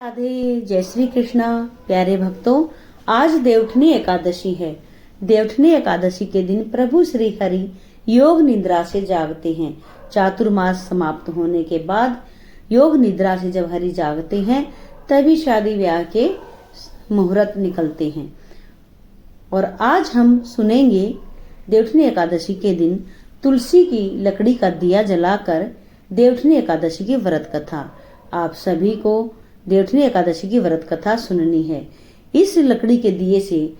राधे, जय श्री कृष्णा। प्यारे भक्तों, आज देवउठनी एकादशी है। देवउठनी एकादशी के दिन प्रभु श्री हरि योग निद्रा से जागते हैं। चातुर्मास समाप्त होने के बाद योग निद्रा से जब हरि जागते हैं तभी शादी ब्याह के मुहूर्त निकलते हैं। और आज हम सुनेंगे देवउठनी एकादशी के दिन तुलसी की लकड़ी का दिया जलाकर देवउठनी एकादशी की व्रत कथा। आप सभी को देवउठनी एकादशी की व्रत कथा सुननी है। इस लकड़ी के दिए से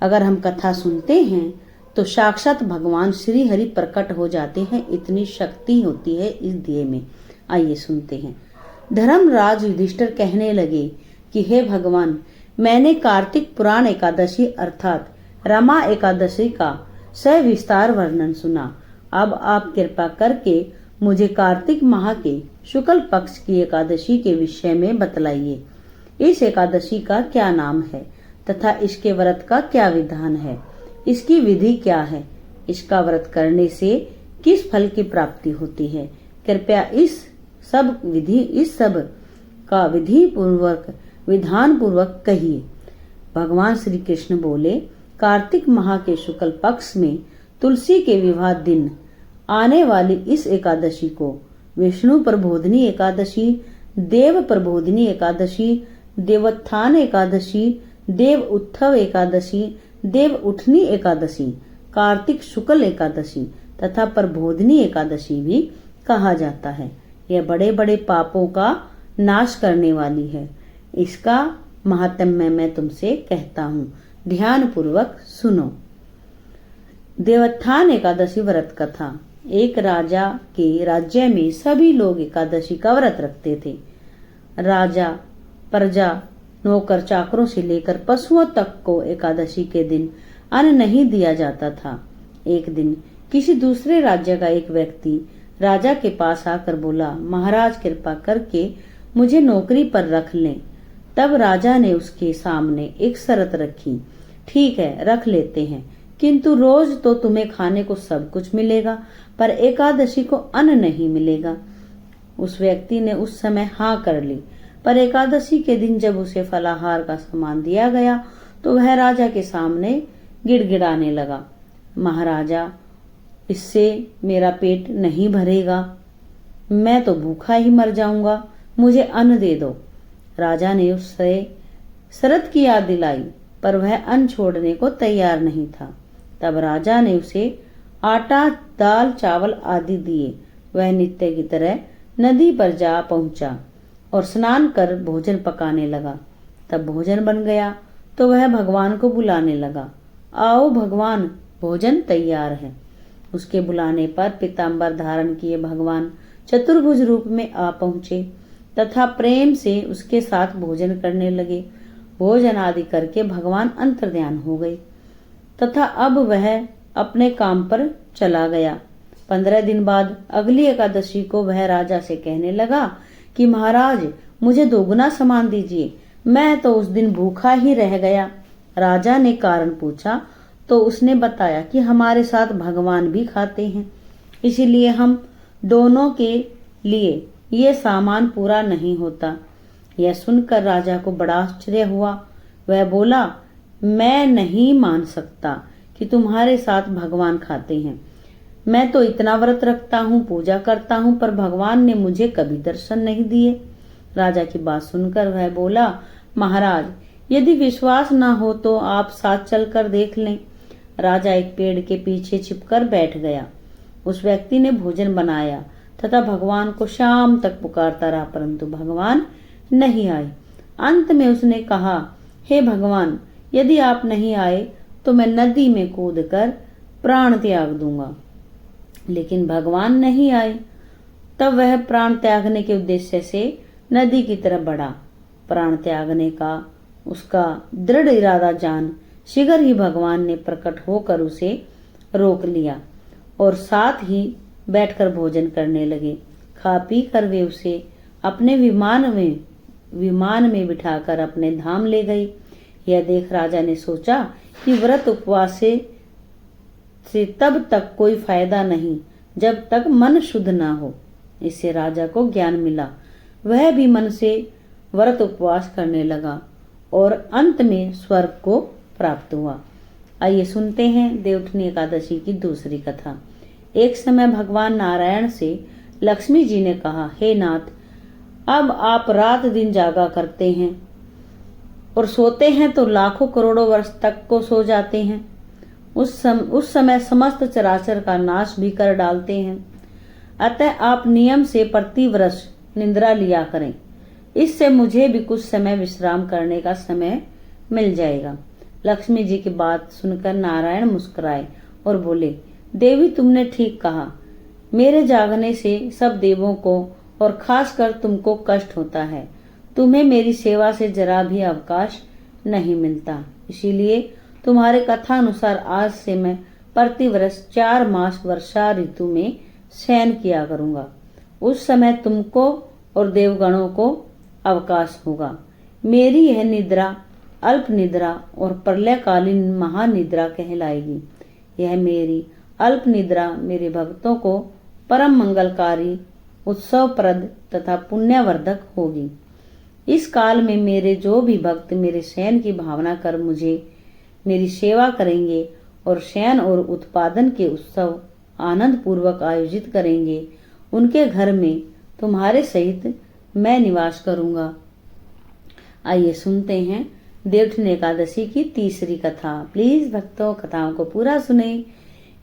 अगर हम कथा सुनते हैं तो साक्षात भगवान श्री हरि प्रकट हो जाते हैं। इतनी शक्ति होती है इस दिए में। आइए सुनते हैं। धर्मराज युधिष्ठिर कहने लगे कि हे भगवान, मैंने कार्तिक पुराण एकादशी अर्थात रमा एकादशी का सविस्तार वर्णन सुना। अब आप कृपा करके मुझे कार्तिक माह के शुक्ल पक्ष की एकादशी के विषय में बतलाइए। इस एकादशी का क्या नाम है तथा इसके व्रत का क्या विधान है, इसकी विधि क्या है, इसका व्रत करने से किस फल की प्राप्ति होती है। कृपया इस सब का विधान पूर्वक कहिए। भगवान श्री कृष्ण बोले, कार्तिक माह के शुक्ल पक्ष में तुलसी के विवाह दिन आने वाली इस एकादशी को विष्णु प्रबोधिनी एकादशी, देव प्रबोधिनी एकादशी, देवोत्थान एकादशी, देव उत्थव एकादशी, देव उठनी एकादशी, कार्तिक शुक्ल एकादशी तथा प्रबोधिनी एकादशी भी कहा जाता है। यह बड़े बड़े पापों का नाश करने वाली है। इसका महात्म्य मैं तुमसे कहता हूँ, ध्यान पूर्वक सुनो। देवोत्थान एकादशी व्रत कथा। एक राजा के राज्य में सभी लोग एकादशी का व्रत रखते थे। राजा, प्रजा, नौकर चाकरों से लेकर पशुओं तक को एकादशी के दिन अन्न नहीं दिया जाता था। एक दिन किसी दूसरे राज्य का एक व्यक्ति राजा के पास आकर बोला, महाराज कृपा करके मुझे नौकरी पर रख लें। तब राजा ने उसके सामने एक शर्त रखी, ठीक है रख लेते हैं, किंतु रोज तो तुम्हें खाने को सब कुछ मिलेगा पर एकादशी को अन्न नहीं मिलेगा। उस व्यक्ति ने उस समय हाँ कर ली, पर एकादशी के दिन जब उसे फलाहार का सामान दिया गया तो वह राजा के सामने गिड़गिड़ाने लगा, महाराजा इससे मेरा पेट नहीं भरेगा, मैं तो भूखा ही मर जाऊंगा, मुझे अन्न दे दो। राजा ने उससे शर्त की याद दिलाई पर वह अन्न छोड़ने को तैयार नहीं था। तब राजा ने उसे आटा, दाल, चावल आदि दिए। वह नित्य की तरह नदी पर जा पहुंचा और स्नान कर भोजन पकाने लगा। तब भोजन बन गया तो वह भगवान को बुलाने लगा, आओ भगवान भोजन तैयार है। उसके बुलाने पर पीताम्बर धारण किए भगवान चतुर्भुज रूप में आ पहुंचे तथा प्रेम से उसके साथ भोजन करने लगे। भोजन आदि करके भगवान अंतर्ध्यान हो गए तथा अब वह अपने काम पर चला गया। 15 दिन बाद अगली एकादशी को वह राजा से कहने लगा कि महाराज मुझे दोगुना सामान दीजिए, मैं तो उस दिन भूखा ही रह गया। राजा ने कारण पूछा तो उसने बताया कि हमारे साथ भगवान भी खाते हैं, इसीलिए हम दोनों के लिए ये सामान पूरा नहीं होता। यह सुनकर राजा को बड़ा आश्चर्य हुआ। वह बोला, मैं नहीं मान सकता कि तुम्हारे साथ भगवान खाते हैं। मैं तो इतना व्रत रखता हूँ, पूजा करता हूँ, पर भगवान ने मुझे कभी दर्शन नहीं दिए। राजा की बात सुनकर वह बोला, महाराज यदि विश्वास न हो तो आप साथ चलकर देख लें। राजा एक पेड़ के पीछे छिपकर बैठ गया। उस व्यक्ति ने भोजन बनाया तथा भगवान को शाम तक पुकारता रहा, परंतु भगवान नहीं आए। अंत में उसने कहा, हे भगवान यदि आप नहीं आए तो मैं नदी में कूदकर प्राण त्याग दूंगा। लेकिन भगवान नहीं आए। तब वह प्राण त्यागने के उद्देश्य से नदी की तरफ बढ़ा। प्राण त्यागने का उसका दृढ़ इरादा जान शीघ्र ही भगवान ने प्रकट होकर उसे रोक लिया और साथ ही बैठकर भोजन करने लगे। खा पी कर वे उसे अपने विमान में बिठाकर अपने धाम ले गई। यह देख राजा ने सोचा कि व्रत उपवास से तब तक कोई फायदा नहीं जब तक मन शुद्ध ना हो। इससे राजा को ज्ञान मिला। वह भी मन से व्रत उपवास करने लगा और अंत में स्वर्ग को प्राप्त हुआ। आइए सुनते हैं देवउठनी एकादशी की दूसरी कथा। एक समय भगवान नारायण से लक्ष्मी जी ने कहा, हे नाथ, अब आप रात दिन जागा करते हैं और सोते हैं तो लाखों करोड़ों वर्ष तक को सो जाते हैं। उस समय समस्त चराचर का नाश भी कर डालते हैं। अतः आप नियम से प्रतिवर्ष निद्रा लिया करें, इससे मुझे भी कुछ समय विश्राम करने का समय मिल जाएगा। लक्ष्मी जी की बात सुनकर नारायण मुस्कुराए और बोले, देवी, तुमने ठीक कहा। मेरे जागने से सब देवों को और खासकर तुमको कष्ट होता है। तुम्हें मेरी सेवा से जरा भी अवकाश नहीं मिलता, इसीलिए तुम्हारे कथा अनुसार आज से मैं प्रतिवर्ष 4 मास वर्षा ऋतु में शयन किया करूंगा। उस समय तुमको और देवगणों को अवकाश होगा। मेरी यह निद्रा अल्प निद्रा और प्रलयकालीन महानिद्रा कहलाएगी। यह मेरी अल्प निद्रा मेरे भक्तों को परम मंगलकारी, उत्सवप्रद तथा पुण्यवर्धक होगी। इस काल में मेरे जो भी भक्त मेरे शयन की भावना कर मुझे मेरी सेवा करेंगे और शयन और उत्पादन के उत्सव आनंद पूर्वक आयोजित करेंगे, उनके घर में तुम्हारे सहित मैं निवास करूंगा। आइए सुनते हैं देवउठनी एकादशी की तीसरी कथा। प्लीज भक्तों, कथाओं को पूरा सुने।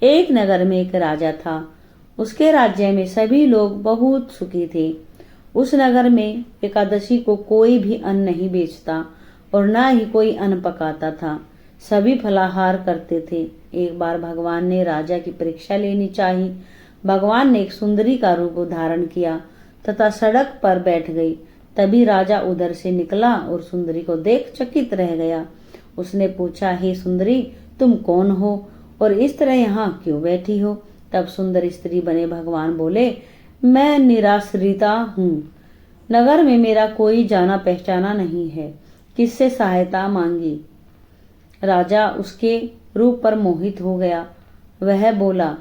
एक नगर में एक राजा था। उसके राज्य में सभी लोग बहुत सुखी थे। उस नगर में एकादशी को कोई भी अन्न नहीं बेचता और न ही कोई अन्न पकाता था। सभी फलाहार करते थे। एक बार भगवान ने राजा की परीक्षा लेनी चाही। भगवान ने एक सुंदरी का रूप धारण किया तथा सड़क पर बैठ गई। तभी राजा उधर से निकला और सुंदरी को देख चकित रह गया। उसने पूछा, हे सुंदरी, तुम कौन हो और इस तरह यहाँ क्यों बैठी हो? तब सुंदर स्त्री बने भगवान बोले, मैं निराश्रिता हूँ। नगर में मेरा कोई जाना पहचाना नहीं है। किससे सहायता मांगी? राजा उसके रूप पर मोहित हो गया। वह बोला,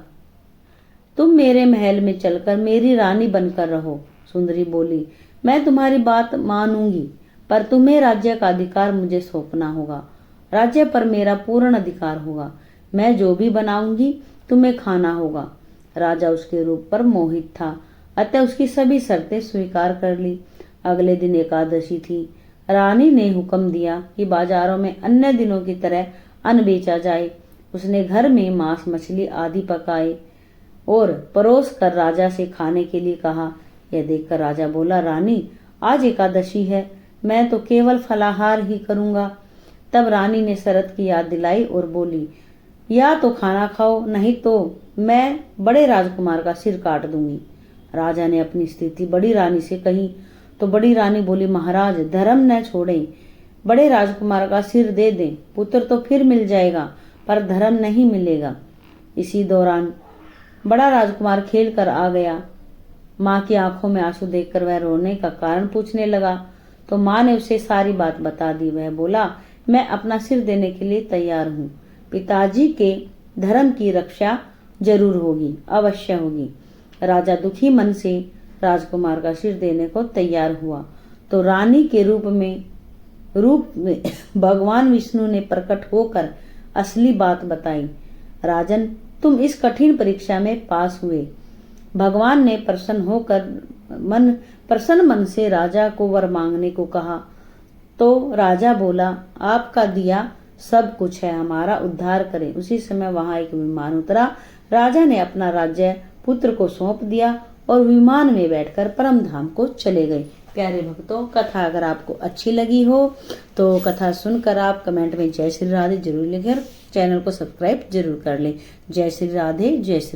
तुम मेरे महल में चलकर मेरी रानी बनकर रहो। सुंदरी बोली, मैं तुम्हारी बात मानूंगी, पर तुम्हें राज्य का अधिकार मुझे सौंपना होगा। राज्य पर मेरा पूर्ण अधिकार होगा। मैं जो भी बनाऊंगी तुम्हें खाना होगा। राजा उसके रूप पर मोहित था, अतः उसकी सभी शर्तें स्वीकार कर ली। अगले दिन एकादशी थी। रानी ने हुक्म दिया कि बाजारों में अन्य दिनों की तरह अन्न बेचा जाए। उसने घर में मांस मछली आदि पकाए और परोस कर राजा से खाने के लिए कहा। यह देखकर राजा बोला, रानी, आज एकादशी है, मैं तो केवल फलाहार ही करूंगा। तब रानी ने शरत की याद दिलाई और बोली, या तो खाना खाओ, नहीं तो मैं बड़े राजकुमार का सिर काट दूंगी। राजा ने अपनी स्थिति बड़ी रानी से कही तो बड़ी रानी बोली, महाराज, धर्म न छोड़ें, बड़े राजकुमार का सिर दे दें। पुत्र तो फिर मिल जाएगा, पर धर्म नहीं मिलेगा। इसी दौरान बड़ा राजकुमार खेल कर आ गया। माँ की आंखों में आंसू देखकर वह रोने का कारण पूछने लगा तो माँ ने उसे सारी बात बता दी। वह बोला, मैं अपना सिर देने के लिए तैयार हूँ। पिताजी के धर्म की रक्षा जरूर होगी, अवश्य होगी। राजा दुखी मन से राजकुमार का सिर देने को तैयार हुआ तो रानी के रूप में भगवान विष्णु ने प्रकट होकर असली बात बताई। राजन, तुम इस कठिन परीक्षा में पास हुए। भगवान ने प्रसन्न मन से राजा को वर मांगने को कहा तो राजा बोला, आपका दिया सब कुछ है, हमारा उद्धार करें। उसी समय वहां एक विमान उतरा। राजा ने अपना राज्य पुत्र को सौंप दिया और विमान में बैठकर परम धाम को चले गए। प्यारे भक्तों, कथा अगर आपको अच्छी लगी हो तो कथा सुनकर आप कमेंट में जय श्री राधे जरूर लिखें, चैनल को सब्सक्राइब जरूर कर लें। जय श्री राधे, जय श्री